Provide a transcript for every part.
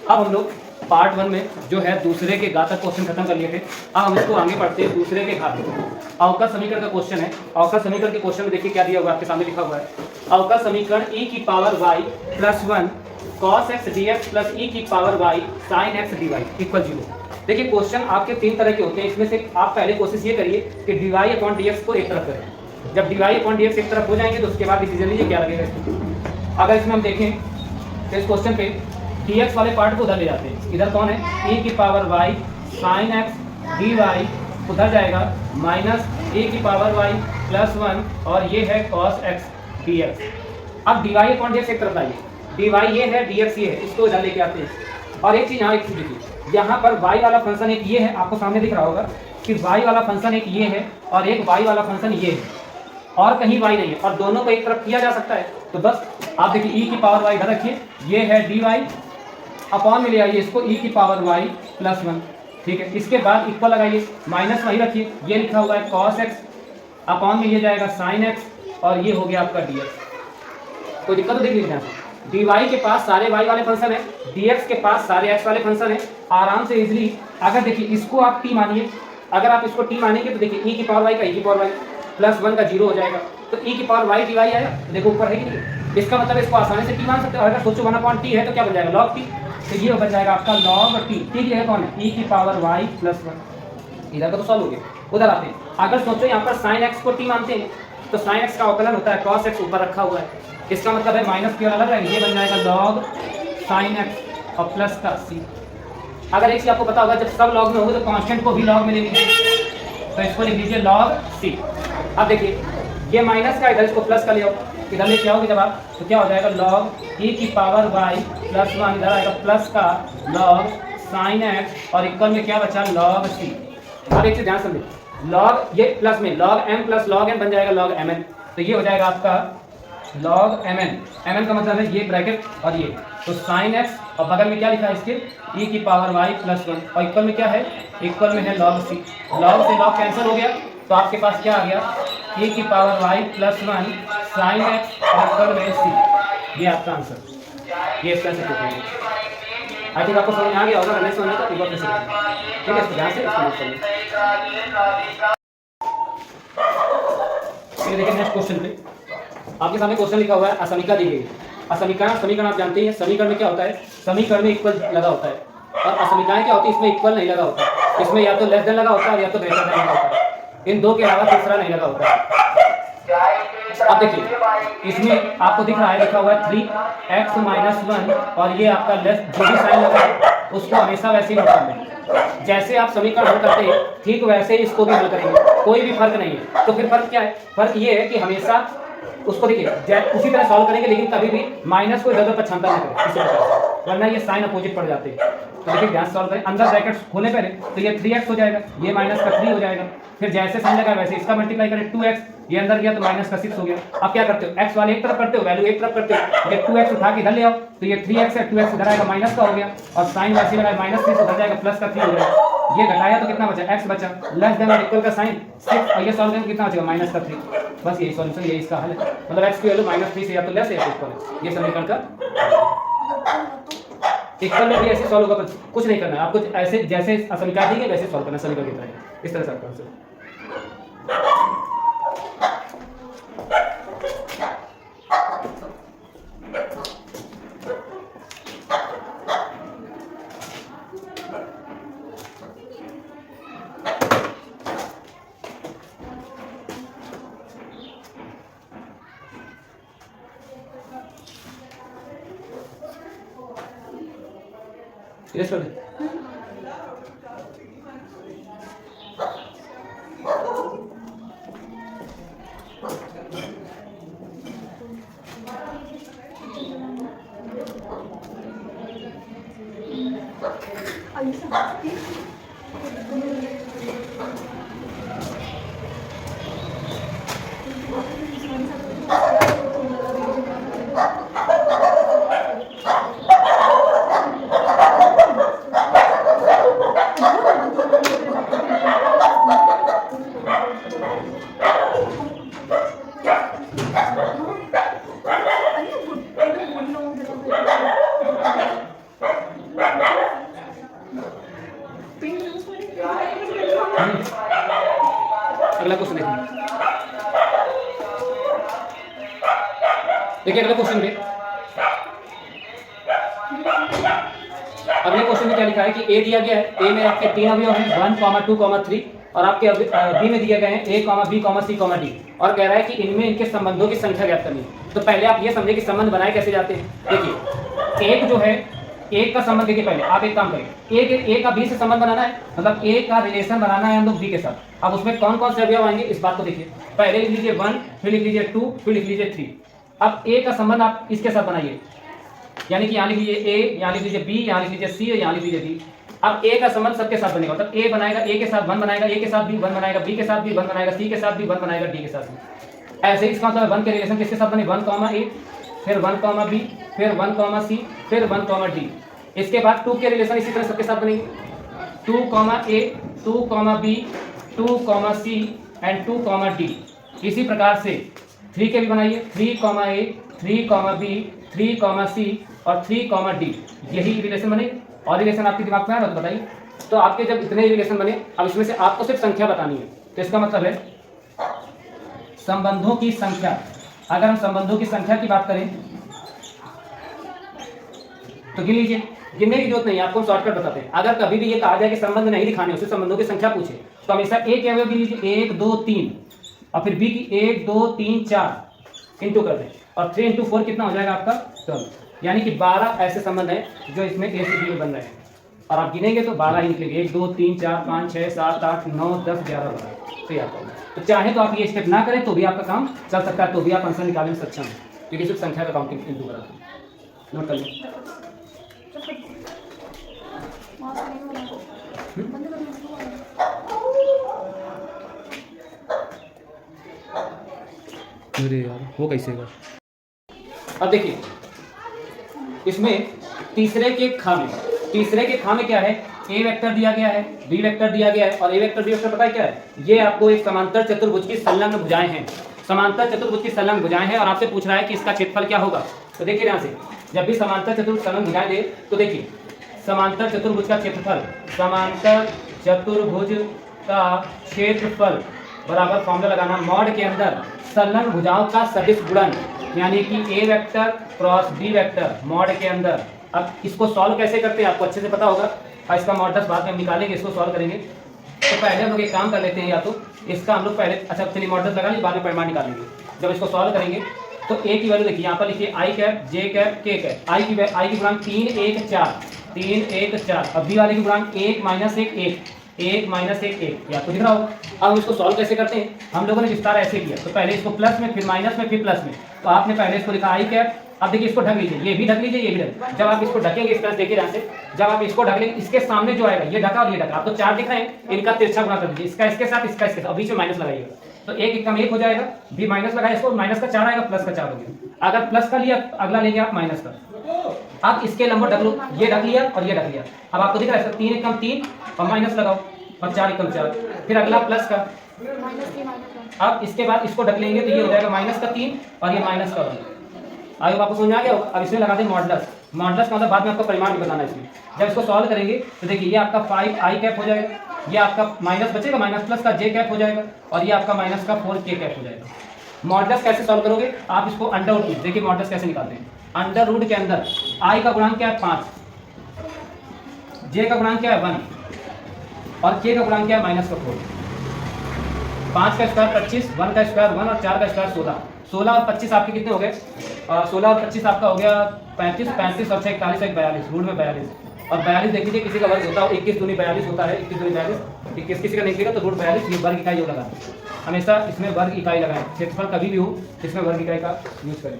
अब हम लोग पार्ट 1 में जो है दूसरे के घात तक क्वेश्चन खत्म कर लिए थे। अब हम इसको आगे बढ़ते हैं दूसरे के घात। अवकल समीकरण का क्वेश्चन है। अवकल समीकरण के क्वेश्चन में देखिए क्या दिया हुआ है, आपके सामने लिखा हुआ है अवकल समीकरण e की power y plus 1 cos x dx plus e की power y sin x dy equal 0। देखिए क्वेश्चन आपके 3 तरह के होते हैं। इसमें से आप पहले कोशिश ये करिए कि dy अपॉन dx को एक तरफ करें। जब dy अपॉन dx एक तरफ हो जाएंगे तो उसके बाद डिसीजन लीजिए क्या लगेगा इसमें। अगर इसमें हम देखें तो इस क्वेश्चन पे dx वाले पार्ट को उधर ले जाते हैं। इधर कौन है, e की power y sin x dy उधर जाएगा माइनस e की पावर y प्लस 1 और ये है cos x dx। अब dy अपॉन dx एक तरफ आइए, dy ये है dx ये है, इसको इधर लेके आते हैं। और एक चीज़ यहाँ, एक चीज़ देखिए, यहाँ पर y वाला फंक्शन एक ये है, आपको सामने दिख रहा होगा कि y वाला फंक्शन एक ये है और एक y वाला फंक्शन ये है और कहीं y नहीं है और दोनों को एक तरफ किया जा सकता है। तो बस आप देखिए e की पावर y इधर रखिए, ये है dy अपॉन में ले आइए इसको e की पावर y प्लस 1, ठीक है। इसके बाद इक्वल लगाइए, माइनस वही रखिए, ये लिखा हुआ है cos x अपॉन में ये जाएगा sin x और ये हो गया आपका dx। कोई दिक्कत तो देख लीजिए, dy के पास सारे y वाले फंक्शन है, dx के पास सारे x वाले फंक्शन है। आराम से इजीली अगर देखिए इसको आप t मानिए, अगर आप इसको t मानेंगे तो देखिए e की पावर y का e की पावर y प्लस 1 का 0 हो जाएगा, तो e की पावर y dy आएगा, देखो ऊपर है कि नहीं। इसका मतलब इसको आसानी से t मान सकते हो। अगर सोचो 1/t है तो क्या बन जाएगा, log t, तो ये बन जाएगा आपका log t। t की जगह कौन है, e की पावर y प्लस 1। इधर का तो सॉल्व हो गया। उधर आते हैं, अगर सोचो यहाँ पर sin x को t मानते हैं तो sin x का अवकलन होता है cos x ऊपर रखा हुआ है, इसका मतलब है माइनस की ओर अलग रहेगा, ये बन जाएगा log sin x और प्लस का c। अगर एक चीज आपको पता होगा, जब सब लॉग में होगा तो कांस्टेंट को भी लॉग में ले लीजिए, तो इसको लिख लीजिए log c। अब देखिए ये माइनस का, इधर इसको प्लस का ले आओ, इधर लेके आओगे जब आप तो क्या हो जाएगा log e की पावर y प्लस 1, इधर आएगा प्लस का log sin x और इक्वल में क्या बचा log c। अब एक चीज ध्यान समझिए, log ये प्लस में log m plus log n बन जाएगा log mn, तो ये हो जाएगा आपका log mn। mn का मतलब है ये ब्रैकेट और ये, तो sin x और बगल में क्या लिखा है इसके e की पावर y प्लस 1 और इक्वल में क्या है, इक्वल में है log c। log से log कैंसिल हो गया तो आपके पास क्या आ गया, e की power y plus 1 sin x और इक्वल में c। ये आपका आंसर, ये इसका आंसर है। आई थिंक आपको समझ में आ गया होगा, नहीं समझ में तो एक बार फिर ठीक है, ध्यान से इसको नोट करिए। देखिए नेक्स्ट क्वेश्चन पे आपके सामने क्वेश्चन लिखा हुआ है, असमीका दी गई। असमीकरण, समीकरण आप जानते हैं, समीकरण में क्या होता है, समीकरण में इक्वल लगा होता है और असमीकरण क्या होती है, इसमें इक्वल नहीं लगा होता, इसमें या तो लेस देन लगा होता है या तो ग्रेटर देन लगा होता है, इन दो के अलावा तीसरा नहीं लगा होता है। अब देखिए इसमें आपको दिख रहा है, लिखा हुआ है 3x माइनस 1 और ये आपका लेस, जो भी साइन लगा है उसको हमेशा वैसे ही नोट करना है। जैसे आप समीकरण हल करते हैं ठीक वैसे ही इसको भी हल करेंगे, कोई भी फर्क नहीं है। तो फिर फर्क क्या है, फर्क ये है कि हमेशा उसको देखिए उसी तरह सॉल्व करेंगे, लेकिन कभी भी माइनस को इधर पछानता नहीं करें इसी प्रकार, वरना ये साइन अपोजिट पड़ जाते हैं। तो देखिए ध्यान सॉल्व करें, अंदर ब्रैकेट्स खोले पहले तो ये 3x हो जाएगा, ये माइनस का 3 हो जाएगा, फिर जैसे साइन लगा वैसे इसका मल्टीप्लाई करें 2x, ये अंदर गया तो माइनस का 6 हो गया। अब क्या करते हो, x वाले एक तरफ करते हो, वैल्यू एक तरफ करते हो, ये 2x उठा के इधर ले आओ तो ये 3x है, 2x इधर आएगा माइनस का हो गया और साइन वैसे लगाया माइनस 3 उधर जाएगा प्लस का 3 हो जाएगा। ये घटाया तो कितना बचा, x बचा, लेस देन और इक्वल का साइन 6 और ये सॉल्व करेंगे कितना बचेगा माइनस का 3। बस यही सॉल्यूशन, यही इसका हल है। मतलब x की वैल्यू माइनस 3 से या तो लेस है या इक्वल है, ये समीकरण का इक्वल में भी ऐसे सॉल्व होगा, कुछ नहीं करना है आपको, ऐसे जैसे समीकरण दी गई वैसे सॉल्व करना समीकरण की तरह, इस तरह से आपका आंसर। Yes, sir. अगला क्वेश्चन देखिए। देखिए अगला क्वेश्चन में, अगले क्वेश्चन में क्या लिखा है कि ए दिया गया है, ए में आपके 3 अवयव हैं 1, 2, 3 और आपके बी में दिया गए हैं ए, बी, सी, डी और कह रहा है कि इनमें इनके संबंधों की संख्या ज्ञात करनी है। तो पहले आप ये समझे कि संबंध बनाए कैसे जाते हैं। देखिए एक जो है, एक का संबंध देखिए, पहले आप एक काम करें, ए का बी से संबंध बनाना है, मतलब ए का रिलेशन बनाना है हम लोग बी के साथ। अब उसमें कौन कौन से अवयव आएंगे इस बात को देखिए। पहले लिख लीजिए 1, फिर लिख लीजिए 2, फिर लिख लीजिए 3। अब ए का संबंध आप इसके साथ बनाइए, यानी कि यहाँ लिख लीजिए ए, यहाँ लिख लीजिए बी, यहाँ लिख लीजिए सी और यहाँ लिख लीजिए डी। अब ए का संबंध सबके साथ बनेगा, मतलब ए बनाएगा, ए के साथ 1 बनाएगा, ए के साथ भी 1 बनाएगा, बी के साथ भी 1 बनाएगा, सी के साथ भी 1 बनाएगा, डी के साथ भी। ऐसे ही इसका मतलब 1 के रिलेशन किसके साथ बने, 1, ए, फिर 1, बी, फिर 1, सी, फिर 1, डी। इसके बाद 2 के रिलेशन इसी तरह सबके साथ बनेंगे, 2, ए, 2, बी, 2, सी एंड 2, डी। इसी प्रकार से 3 के भी बनाइए, 3, ए, 3, बी, 3, सी और 3, डी। यही रिलेशन बने। और रिलेशन आपके दिमाग में आ रहा है तो बताइए। तो आपके जब इतने रिलेशन बने, अब इसमें से आपको सिर्फ संख्या बतानी है। तो इसका मतलब है संबंधों की संख्या। अगर हम संबंधों की संख्या की बात करें तो गिन लीजिए, गिनने की जरूरत नहीं है, आपको शॉर्टकट बताते हैं। अगर कभी भी ये कहा जाए कि संबंध नहीं दिखाने, उससे संबंधों की संख्या पूछे, तो हमेशा ए के अवयव गिन लीजिए, 1, 2, 3 और फिर बी की 1, 2, 3, 4 इंटू कर दें और 3 इंटू 4 कितना हो जाएगा आपका 12। यानी कि 12 ऐसे संबंध हैं जो इसमें ए से बी में बन रहे हैं और आप गिनेंगे तो 12 ही निकलेंगे, 1, 2, 3, 4, 5, 6, 7, 8, 9, 10, 11, 12। तो आपका, तो चाहे तो आप ये स्टेप ना करें तो भी आपका काम चल सकता है, तो भी आप आंसर निकालने में सक्षम है, क्योंकि सिर्फ संख्या का काउंटिंग इंटू करा। नोट कर लें। अरे यार वो कैसे होगा। अब देखिए इसमें तीसरे के खा में क्या है, ए वेक्टर दिया गया है, बी वेक्टर दिया गया है और ए वेक्टर बी वेक्टर पता है क्या है, ये आपको एक समांतर चतुर्भुज की संलग्न भुजाएं हैं। समांतर चतुर्भुज की संलग्न भुजाएं हैं और आपसे पूछ रहा है कि इसका क्षेत्रफल क्या होगा। तो देखिए यहाँ से जब भी समांतर चतुर्भुज संलग्न भुजाएं दे तो देखिए समांतर चतुर्भुज का क्षेत्रफल, समांतर चतुर्भुज का क्षेत्रफल बराबर फॉर्मूला लगाना, मॉड के अंदर संलग्न भुजाओं का सदिश गुणन, यानी कि A vector cross B vector mod के अंदर। अब इसको सॉल्व कैसे करते हैं आपको अच्छे से पता होगा और इसका मॉडल्स बाद में हम निकालेंगे, इसको सॉल्व करेंगे। तो पहले हम लोग एक काम कर लेते हैं, या तो इसका हम लोग पहले, अच्छा चलिए मॉडल्स लगा लीजिए, बाद में परिमाण निकालेंगे। जब इसको सॉल्व करेंगे तो ए की वैल्यू देखिए, यहाँ पर लिखिए आई कैप, जे कैप, के कैप। आई की गुणांक 3, 1, 4, 3, 1, 4। अब बी वाले की गुणांक 1, -1, 1, 1, -1, 1। या तो दिख रहा हो। अब हम इसको सॉल्व कैसे करते हैं, हम लोगों ने विस्तार ऐसे किया, तो पहले इसको प्लस में, फिर माइनस में, फिर प्लस में। तो आपने पहले इसको लिखा आई कैप। अब देखिए इसको ढक लीजिए, ये भी ढक लीजिए, ये भी ढक। जब आप इसको ढकेंगे इस तरह से, देखिए यहाँ से जब आप इसको ढक लेंगे, इसके सामने जो आएगा ये ढका और ये ढका, आपको 4 दिख रहे हैं, इनका तिरछा गुणा कर दीजिए, इसका इसके साथ, इसका इसके साथ, बीच में माइनस लगाइएगा। तो 1 कम 1 हो जाएगा, बी माइनस लगाए इसको, माइनस का 4 आएगा, प्लस का 4 हो गया। अगर प्लस का लिया अगला लेंगे आप माइनस का। आप इसके लंबवत ढक लो, ये ढक लिया और ये ढक लिया। अब आपको दिख रहा है 3 कम 3 और माइनस लगाओ और 4 कम 4, फिर अगला प्लस का। अब इसके बाद इसको ढक लेंगे तो ये हो जाएगा माइनस का 3 और ये माइनस का 1। आगे आपको समझ आ गया। अब इसमें लगा दें मॉडल्स। मॉडल्स का मतलब बाद में आपको परिमाण भी बताना है इसमें। जब इसको सॉल्व करेंगे तो देखिए ये आपका 5 आई कैप हो जाएगा, ये आपका माइनस बचेगा, माइनस प्लस का जे कैप हो जाएगा और ये आपका माइनस का 4 के कैप हो जाएगा। मॉडल्स कैसे सॉल्व करोगे आप, इसको अंडर रूट में देखिए मॉडल्स कैसे निकालते हैं। अंडर रूट के अंदर आई का गुणांक क्या है 5, जे का गुणांक क्या है 1 और के का गुणांक क्या है -4। 5 का स्क्वायर 25, 1 का स्क्वायर 1 और 4 का स्क्वायर 16। 16 और 25 आपके कितने हो गए, 16 और 25 आपका हो गया 35, 35 और 6 41, 42, रूट में 42 और 42 देख लीजिए किसी का वर्ग होता है, 21 दूनी 42 होता है, 21 दूनी 42, 21 किसी का नहीं निकलेगा तो रूट 42, ये वर्ग इकाई लगा। हमेशा इसमें वर्ग इकाई लगाएं, क्षेत्रफल कभी भी हो इसमें वर्ग इकाई का यूज करें,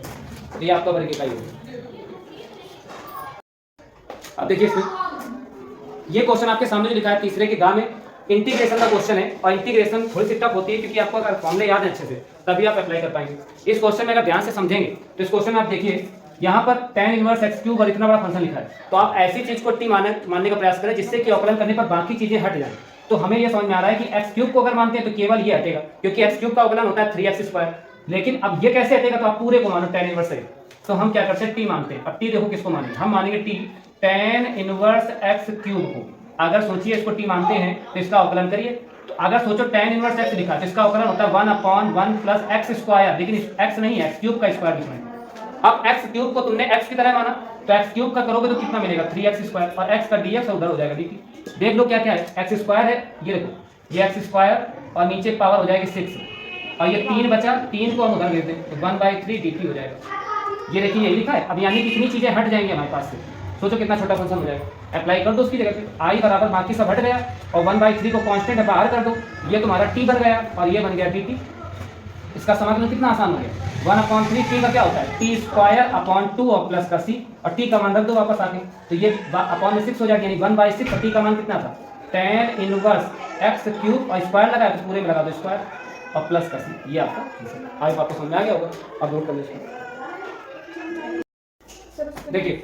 तो ये आपका वर्ग इकाई होगा। अब देखिए इसमें ये क्वेश्चन आपके सामने जो लिखा है तीसरे के गा में इंटीग्रेशन का क्वेश्चन है और इंटीग्रेशन थोड़ी सी टफ होती है क्योंकि आपको अगर फॉर्मूले याद है अच्छे से तभी आप अप्लाई कर पाएंगे। इस क्वेश्चन में अगर ध्यान से समझेंगे तो इस क्वेश्चन में आप देखिए यहाँ पर tan इनवर्स x³ और इतना बड़ा फंक्शन लिखा है, तो आप ऐसी चीज को t मानने का प्रयास करें जिससे कि अवकलन करने पर बाकी चीजें हट जाएं। तो हमें यह समझ में आ रहा है कि x³ को अगर मानते हैं तो केवल ये हटेगा क्योंकि x³ का अवकलन होता है 3x²। लेकिन अब ये कैसे हटेगा, तो आप पूरे को मानो tan इनवर्स है, तो हम क्या करते हैं t मानते हैं। अब t देखो किसको मानेंगे, हम मानेंगे t tan इनवर्स x³ को। अगर सोचिए इसको t मानते हैं तो इसका अवकलन करिए, तो अगर सोचो tan इनवर्स x लिखा तो इसका अवकलन होता है 1/1 प्लस एक्स स्क्वायर, लेकिन x नहीं है, x क्यूब का स्क्वायर बीच में। अब x क्यूब को तुमने x की तरह माना तो x क्यूब का करोगे तो कितना मिलेगा 3x स्क्वायर, और x का dx उधर हो जाएगा dt। देख लो क्या क्या है, x स्क्वायर है, ये देखो ये x स्क्वायर और नीचे पावर हो जाएगी 6 और ये 3 बचा, 3 को हम उधर भेज दें तो 1/3 dt हो जाएगा। ये देखिए यही लिखा है। अब यानी कितनी चीजें हट जाएंगी हमारे पास से, सोचो कितना छोटा फंक्शन हो जाएगा। अप्लाई कर दो उसकी जगह पे, आई बराबर बाकी सब हट गया और 1/3 को कांस्टेंट है बाहर कर दो, ये तुम्हारा t बन गया और ये बन गया dt। इसका समाकलन कितना आसान हो गया, 1/3 t का क्या होता है t स्क्वायर अपॉन 2 और प्लस का c, और t का मान रख दो वापस आके तो ये अपॉन में 6 हो जाएगा, यानी 1/6 और t का मान कितना था tan इनवर्स x क्यूब और स्क्वायर लगा तो पूरे में लगा दो स्क्वायर और प्लस का c। ये आपका आई आपको समझ में आ गया होगा। अब नोट कर लीजिए। देखिए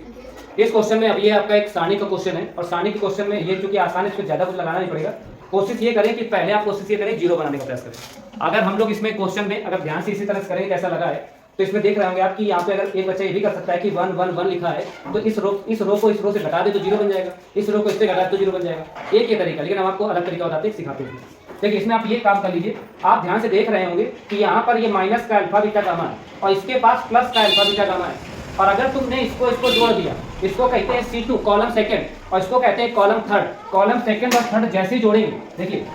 इस क्वेश्चन में अब ये आपका एक सारणी का क्वेश्चन है और सारणी के क्वेश्चन में ये चूंकि आसान है इसको ज्यादा कुछ लगाना नहीं पड़ेगा। कोशिश ये करें कि पहले आप कोशिश ये करें जीरो बनाने का प्रयास करें। अगर हम लोग इसमें क्वेश्चन में अगर ध्यान से इसी तरह से करें कैसा लगा है तो इसमें देख रहे होंगे आप कि यहाँ पे अगर एक बच्चा ये भी कर सकता है कि 1 1 1 लिखा है तो इस रो को इस रो से घटा दे तो जीरो बन जाएगा, इस रो को इससे घटा दे तो जीरो बन जाएगा। एक ही तरीका, लेकिन हम आपको अलग तरीका बताते हैं, सिखाते हैं। देखिए इसमें आप ये काम कर लीजिए, आप ध्यान से देख रहे होंगे कि यहाँ पर ये माइनस का अल्फा बीटा गामा है और इसके पास प्लस का अल्फा बीटा गामा है, और अगर तुमने इसको जोड़ दिया, इसको कहते हैं C2 कॉलम सेकंड और इसको कहते हैं कॉलम थर्ड। कॉलम सेकंड और थर्ड जैसे ही जोड़ेंगे, देखिए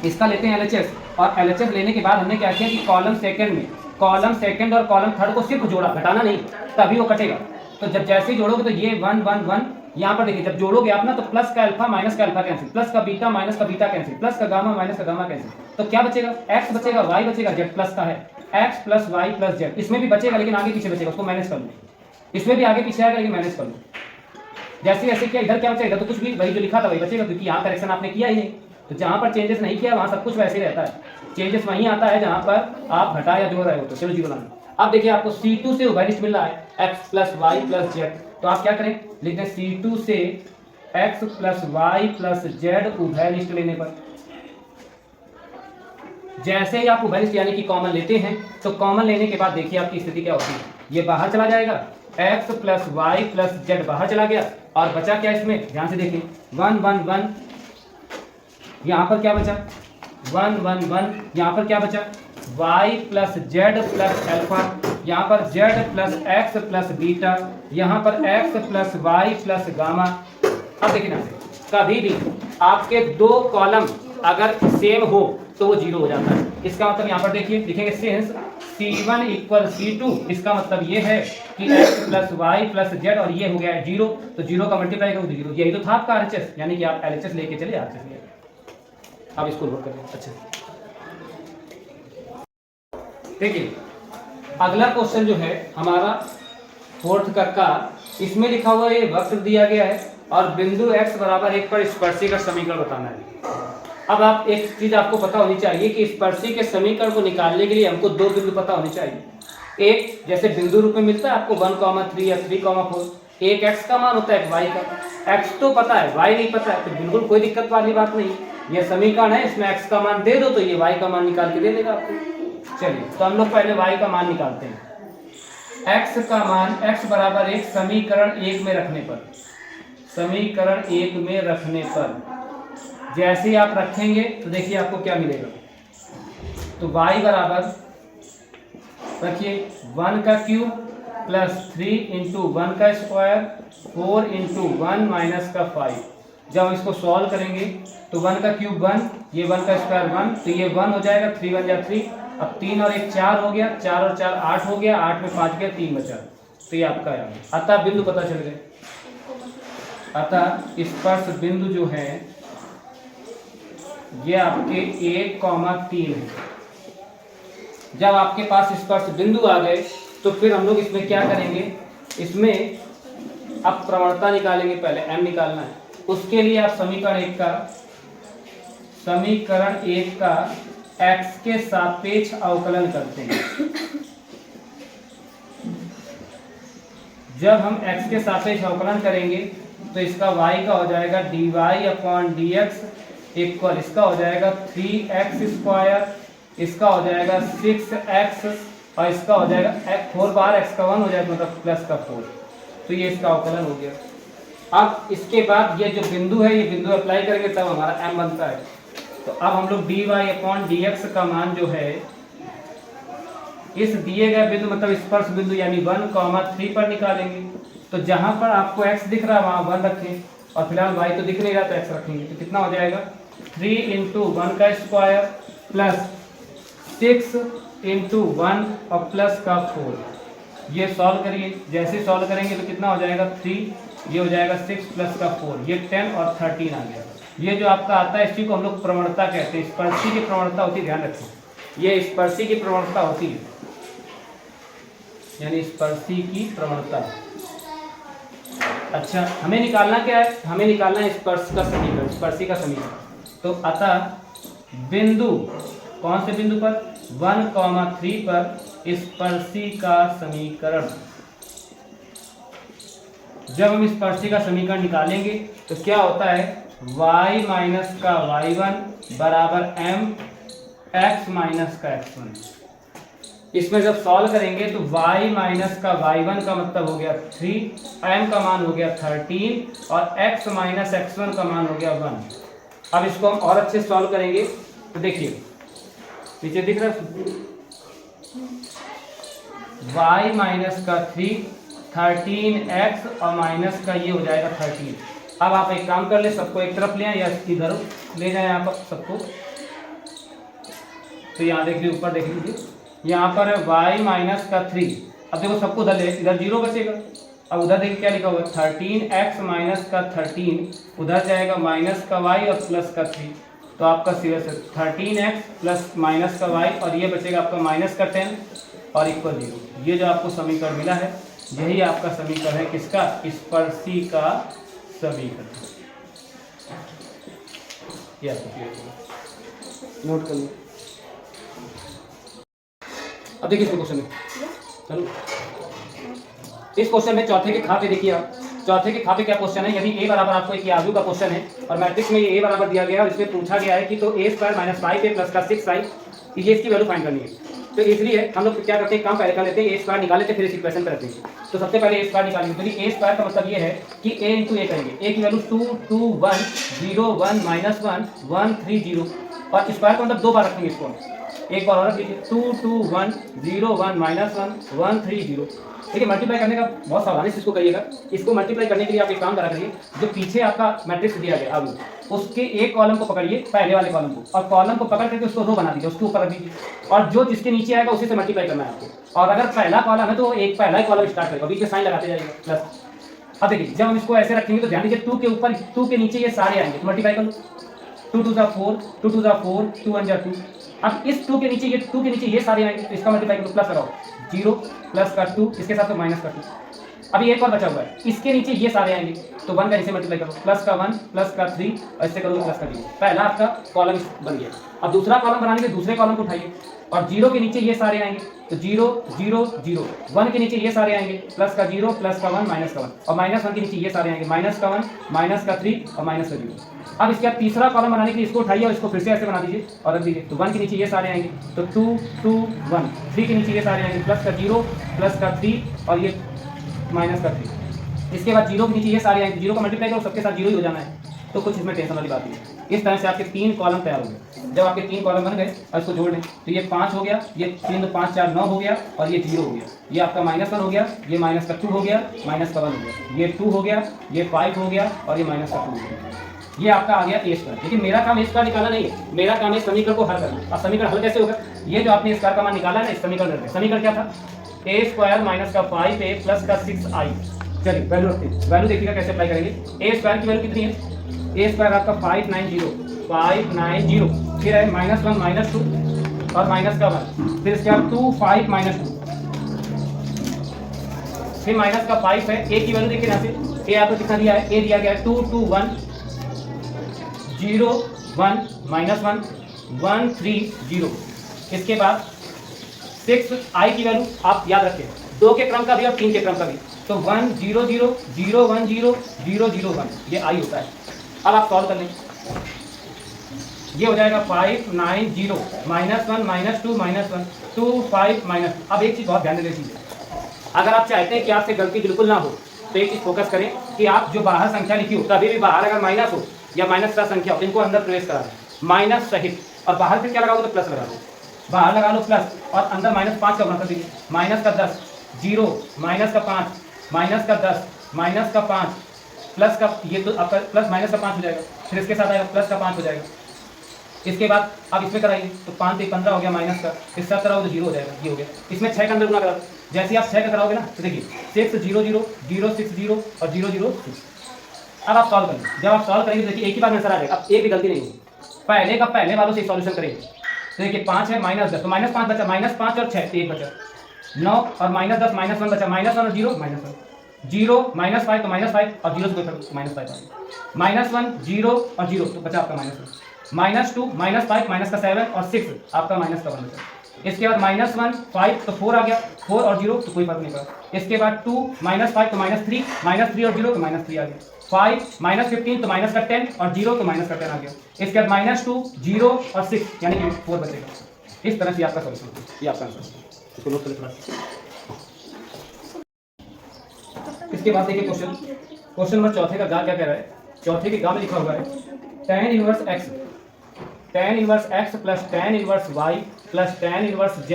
इसका लेते हैं LHS और LHS लेने के बाद हमने क्या किया कि कॉलम सेकंड में कॉलम सेकंड और कॉलम थर्ड को सिर्फ जोड़ा, घटाना नहीं, तभी वो कटेगा। तो जब जैसे ही जोड़ोगे तो ये 1 1 1 यहाँ पर देखिए जब जोड़ोगे आप ना तो प्लस का अल्फा माइनस का अल्फा कैंसिल, प्लस का बीटा माइनस का बीटा कैंसिल, प्लस का गामा माइनस का गामा कैंसिल, तो क्या बचेगा x बचेगा, y बचेगा, z प्लस का है x plus y plus z। इसमें भी बचेगा लेकिन आगे पीछे बचेगा, उसको मैनेज कर लो। इसमें भी आगे पीछे आएगा लेकिन मैनेज कर लो। जैसे ऐसे किया इधर क्या बचेगा, तो कुछ भी वही जो लिखा था वही बचेगा, क्योंकि यहाँ करेक्शन आपने किया ही नहीं। तो जहाँ पर चेंजेस नहीं किया वहाँ सब कुछ वैसे ही रहता है, चेंजेस वहीं आता है जहाँ पर आप घटा या जोड़ रहे हो। तो चलो जीरो लाना। अब देखिए आपको C2 से उभयनिष्ठ मिल रहा है x plus y plus z, तो आप क्या करें लिख दें C2 से x plus y plus z उभयनिष्ठ लेने पर। जैसे ही आप उभयनिष्ठ यानी कि कॉमन लेते हैं तो कॉमन लेने के बाद देखिए आपकी स्थिति क्या होती है, ये बाहर चला जाएगा, x plus y plus z बाहर चला गया और बचा क्या इसमें, ध्यान से देखिए 1 1 1, यहाँ पर क्या बचा 1 1 1, यहाँ पर क्या बचा y plus Z plus alpha, यहाँ पर z plus x plus beta, यहाँ पर x plus y plus gamma. अब देखिए ना कभी भी आपके दो कॉलम अगर सेम हो तो वो जीरो हो जाता है। इसका मतलब यहाँ पर देखिए लिखेंगे सिंस C1 इक्वल C2, इसका मतलब ये है कि x plus y plus z और ये हो गया है जीरो, तो जीरो का मल्टीप्लाई करो तो जीरो। यही तो था आपका RHS, यानी कि आप LHS लेके चले RHS ले। अब इसको नोट करें। अच्छा देखिए अगला क्वेश्चन जो है हमारा फोर्थ का, इसमें लिखा हुआ ये वक्र दिया गया है और बिंदु x बराबर 1 पर स्पर्शी का समीकरण बताना है। अब आप एक चीज आपको पता होनी चाहिए कि स्पर्शी के समीकरण को निकालने के लिए हमको दो बिंदु पता होने चाहिए। एक जैसे बिंदु रूप में मिलता है आपको 1,3 या 3,4, एक x का मान होता है एक y का। x तो पता है y नहीं पता है, तो बिल्कुल कोई दिक्कत वाली बात नहीं। यह समीकरण है, इसमें x का मान दे दो तो ये y का मान निकाल के दे देगा आपको। चलिए तो हम लोग पहले y का मान निकालते हैं। x का मान x बराबर 1 समीकरण 1 में रखने पर, समीकरण 1 में रखने पर जैसे ही आप रखेंगे तो देखिए आपको क्या मिलेगा। तो y बराबर रखिए 1 का क्यूब प्लस 3 इंटू 1 का स्क्वायर 4 इंटू 1 माइनस का 5। जब हम इसको सॉल्व करेंगे तो 1 का क्यूब 1, ये 1 का स्क्वायर 1, तो ये 1 हो जाएगा, 3 1 जा 3, अब 3 और 1 4 हो गया, 4 और 4 8 हो गया, 8 में 5 गया, 3 बचा, तो ये आपका है। अतः बिंदु पता चल गए। अतः स्पर्श बिंदु जो है ये आपके 1,3 है। जब आपके पास स्पर्श बिंदु आ गए तो फिर हम लोग इसमें क्या करेंगे, इसमें अब प्रवणता निकालेंगे। पहले m निकालना है, उसके लिए आप समीकरण 1 का x के सापेक्ष अवकलन करते हैं। जब हम x के सापेक्ष अवकलन करेंगे तो इसका y का हो जाएगा dy/dx इक्वल, इसका हो जाएगा 3x स्क्वायर, इसका हो जाएगा 6x और इसका हो जाएगा 4 बार x का 1 हो जाएगा, मतलब प्लस का 4। तो ये इसका अवकलन हो गया। अब इसके बाद ये जो बिंदु है, ये बिंदु अप्लाई करेंगे तब हमारा m बनता है। तो अब हम लोग dy अपॉन dx का मान जो है इस दिए गए बिंदु मतलब स्पर्श बिंदु यानी 1,3 पर निकालेंगे। तो जहां पर आपको x दिख रहा है वहां 1 रखें और फिलहाल y तो दिख नहीं रहा तो x रखेंगे। तो कितना हो जाएगा 3 × 1 का स्क्वायर प्लस 6 × 1 और प्लस का 4। ये सॉल्व करिए, जैसे सॉल्व करेंगे तो कितना हो जाएगा 3, ये हो जाएगा 6 प्लस का 4, ये 10 और 13 आ गया। ये जो आपका आता है इसी को हम लोग प्रवणता कहते हैं। स्पर्शी की प्रवणता होती है, ध्यान रखें ये स्पर्शी की प्रवणता होती है, यानी स्पर्शी की प्रवणता। अच्छा हमें निकालना क्या है, हमें निकालना है स्पर्श का समीकरण, स्पर्शी का समीकरण। तो अतः बिंदु कौन से बिंदु पर 1,3 पर स्पर्शी का समीकरण। जब हम स्पर्शी का समीकरण निकालेंगे तो क्या होता है y माइनस का y1 बराबर m x माइनस का x1। इसमें जब सॉल्व करेंगे तो y माइनस का y1 का मतलब हो गया 3, m का मान हो गया 13 और x माइनस x1 का मान हो गया 1। अब इसको हम और अच्छे सॉल्व करेंगे तो देखिए नीचे दिख रहा है y माइनस का 3, 13x और माइनस का ये हो जाएगा 13। अब आप एक काम कर ले, सबको एक तरफ ले आए या इधर ले जाए यहाँ पर सबको। तो यहाँ देख लीजिए, ऊपर देख लीजिए, यहाँ पर है y माइनस का 3। अब देखो सबको उधर ले, इधर 0 बचेगा। अब उधर देखिए क्या लिखा हुआ है 13x माइनस का 13, उधर जाएगा माइनस का y और प्लस का 3। तो आपका सीरियस है 13x प्लस माइनस का y और ये बचेगा आपका माइनस का 10 और इक्वल 0। ये जो आपको समीकरण मिला है यही आपका समीकरण है किसका, स्पर्शी का समीकरण। नोट कर लो। अब देखिए इस क्वेश्चन में, चलो इस क्वेश्चन में चौथे के खा पे देखिए आप, चौथे के खा पे क्या क्वेश्चन है। यदि a बराबर आपको एक आजू का क्वेश्चन है और मैट्रिक्स में ये a बराबर दिया गया और इसमें पूछा गया है कि तो a square minus 5a plus का 6i, ये इसकी वैल्यू फाइंड करनी है। तो इसलिए हम लोग क्या करते हैं, काम पहले कर लेते हैं, a स्क्वायर निकाल लेते हैं फिर इस इक्वेशन पे रखते हैं। तो सबसे पहले a स्क्वायर निकालेंगे। तो a स्क्वायर का मतलब ये है कि a इंटू a करेंगे। a की वैल्यू 2 2 1 0 1 माइनस 1 1 3 0 और स्क्वायर का मतलब 2 बार रखेंगे इसको। एक बार और रख लीजिए 2 2 1 0 1 माइनस 1 1 3 0। देखिए मल्टीप्लाई करने का बहुत सावधानी से इसको करिएगा। इसको मल्टीप्लाई करने के लिए आप एक काम करा करिए, जो पीछे आपका मैट्रिक्स दिया गया अब उसके एक कॉलम को पकड़िए, पहले वाले कॉलम को, और कॉलम को पकड़ करके उसको रो बना दीजिए, उसके ऊपर रख दीजिए और जो जिसके नीचे आएगा उसी से मल्टीप्लाई करना है आपको। और अगर पहला कॉलम है तो एक पहला ही कॉलम स्टार्ट करेगा, बीच में साइन लगाते जाइएगा प्लस। अब देखिए जब हम इसको ऐसे रखेंगे तो ध्यान दीजिए 2 के ऊपर 2 के नीचे ये सारे आएंगे, तो मल्टीप्लाई कर लो 2 2 4 2 2 4 2 1 2। अब इस 2 के नीचे ये 2 के नीचे ये सारे आएंगे तो इसका मल्टीप्लाई करो, प्लस लगाओ 0 प्लस का 2, इसके साथ तो माइनस का 2। अभी एक और बचा हुआ है, इसके नीचे ये सारे आएंगे तो 1 का नीचे मल्टीप्लाई करो, प्लस का 1 प्लस का 3 और इससे करो प्लस का 0। पहला आपका कॉलम बन गया। अब दूसरा कॉलम बनाने के दूसरे कॉलम को उठाइए और 0 के नीचे ये सारे आएंगे तो 0 0 0। 1 के नीचे ये सारे आएंगे, प्लस का 0 प्लस का 1 माइनस का 1 और माइनस 1 के नीचे ये सारे आएंगे, माइनस का 1 माइनस का 3 और माइनस का 0। अब इसके बाद तीसरा कॉलम बनाने के लिए इसको उठाइए और इसको फिर से ऐसे बना दीजिए और रख दीजिए। तो 1 के नीचे ये सारे आएंगे तो 2 2 1। 3 के नीचे ये सारे आएंगे, प्लस का 0 प्लस का 3 और ये माइनस का 3। इसके बाद 0 के नीचे ये सारे आएंगे, 0 का मल्टीप्लाई करो सबके साथ 0 ही हो जाना है, तो कुछ इसमें टेंशन वाली बात नहीं। इस तरह से आपके 3 कॉलम तैयार हो गए। जब आपके 3 कॉलम बन गए और इसको जोड़ लें तो ये 5 हो गया, ये 3 2 5 4 9 हो गया और ये 0 हो गया। ये आपका -1 हो गया, ये माइनस का 2 हो गया, माइनस का 1 हो गया, ये 2 हो गया, ये 5 हो गया और ये माइनस का 2 हो गया। ये आपका आ गया a स्क्वायर। लेकिन मेरा काम a स्क्वायर निकालना नहीं है, मेरा काम है समीकरण को हल करना। अब समीकरण हल कैसे होगा, ये जो आपने स्क्वायर का मान निकाला है ना, इस समीकरण क्या था, a स्क्वायर माइनस का 5a प्लस का 6i। चलिए वैल्यू रखते हैं, वैल्यू देखिएगा कैसे अप्लाई करेंगे। a स्क्वायर की वैल्यू कितनी है, a स्क्वायर आपका 590 फिर है -1 -2 और माइनस का 1, फिर इसके बाद 2 5 -2 फिर माइनस का 5 है। a की वैल्यू देखिए यहाँ से, a आपको कितना दिया है, a दिया गया है 2 2 1 0 1 -1 1 3 0। इसके बाद 6i की वैल्यू आप याद रखें, 2 के क्रम का भी और 3 के क्रम का भी, तो 1 0 0 0 1 0 0 0 1 ये i होता है। अब आप सॉल्व कर लें, ये हो जाएगा 5 9 0 -1 -2 -1 2 5 -2। अब एक चीज़ बहुत ध्यान देने चाहिए, अगर आप चाहते हैं कि आपसे गलती बिल्कुल ना हो तो एक चीज़ फोकस करें कि आप जो बाहर संख्या लिखी हो, कभी भी बाहर अगर माइनस हो या माइनस का संख्या हो, इनको अंदर प्रवेश करा दें। माइनस सहित, और बाहर फिर क्या लगाओगे तो प्लस लगा दो, बाहर लगा लो प्लस, और अंदर -5 का गुणा कर दीजिए, -10 0 -5 -10 -5 प्लस का, ये तो आपका प्लस -5 हो जाएगा, फिर इसके साथ आएगा +5 हो जाएगा। इसके बाद आप इसमें कराइए तो 5 से 15 हो गया माइनस का, इस साथ कराओगे तो 0 हो जाएगा, ये हो गया। इसमें 6 का अंदर गुना करा, जैसे ही आप 6 का कराओगे ना तो देखिए 6 0 0 0 6 0 और 0 0 6। अब आप सॉल्व करेंगे, जब आप सॉल्व करेंगे तो देखिए एक ही बार में आंसर आ जाएगा, अब एक भी गलती नहीं होगी। पहले का पहले वालों से सॉल्यूशन करेंगे तो देखिए 5 है -10 तो -5 बचा, -5 और 6 1 बचा, 9 और -10 -1 बचा, -1 और 0 -1 0 -5 तो -5 और 0 से -5 -1 0 और 0 तो बचा आपका -1 -2 -5 -7 और 6 आपका -1 बचा। इसके बाद -1 5 तो 4 आ गया, 4 और 0 तो कोई फर्क नहीं पड़ा। इसके बाद 2 -5 तो -3 -3 और 0 तो -3 आ गया, 5 -15 तो -10 और 0 तो -10 आ गया। इसके बाद -2 0 और 6 यानी कि 4 बचेगा। इस तरह से आपका सॉल्यूशन, ये आपका आंसर। इसको नोट कर लें। इसके बाद देखिए क्वेश्चन नंबर चौथे का गा क्या कह रहा है। चौथे के गा में लिखा हुआ है tan inverse x plus tan inverse y plus tan inverse z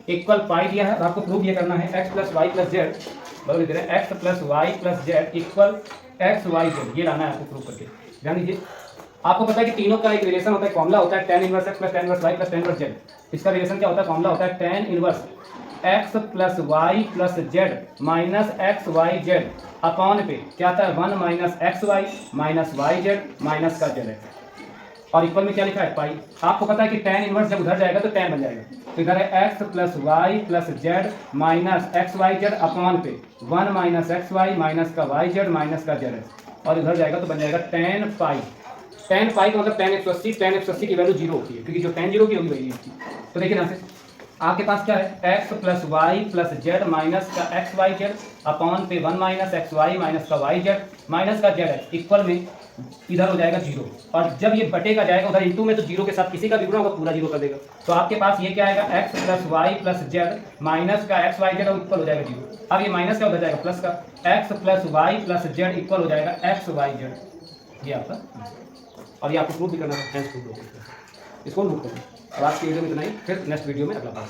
equal pi दिया है, और आपको प्रूव ये करना है x plus y plus z बराबर लिख रहे हैं x plus y plus z equal x y z, ये लाना है आपको प्रूव करके। ध्यान दीजिए, आपको पता है कि तीनों का एक रिलेशन होता है, फॉर्मूला होता है tan inverse x plus tan inverse y plus tan inverse z। इसका रिलेशन क्या होता है, फॉर्मूला होता है tan inverse x plus y plus z minus x y z upon पे क्या आता है 1 minus x y minus y z minus का जेड है, और इक्वल में क्या लिखा है पाई। आपको पता है कि tan इनवर्स जब उधर जाएगा तो tan बन जाएगा, तो इधर है x plus y plus z minus x y z upon पे 1 माइनस एक्स वाई माइनस का वाई जेड माइनस का जेड है, और इधर जाएगा तो बन जाएगा tan पाई। tan पाई का मतलब tan 180 की वैल्यू 0 होती है, क्योंकि जो tan 0 की होगी वही होती है। तो देखिए ना से आपके पास क्या है x plus y plus z minus का एक्स वाई जेड अपॉन पे 1 माइनस एक्स वाई माइनस का वाई जेड माइनस का जेड है, इक्वल में इधर हो जाएगा 0, और जब ये बटेगा जाएगा उधर इंटू में तो 0 के साथ किसी का भी गुणा होगा पूरा 0 कर देगा। तो आपके पास ये क्या आएगा x plus y plus z minus का एक्स वाई जेड इक्वल हो जाएगा 0। अब ये माइनस का उधर जाएगा प्लस का x plus y plus z equal हो जाएगा एक्स वाई जेड, ये आपका, और ये आपको प्रूफ भी करना है, इसको नोट करें। अब आज की वीडियो में इतना ही, फिर नेक्स्ट वीडियो में अगला पार्ट।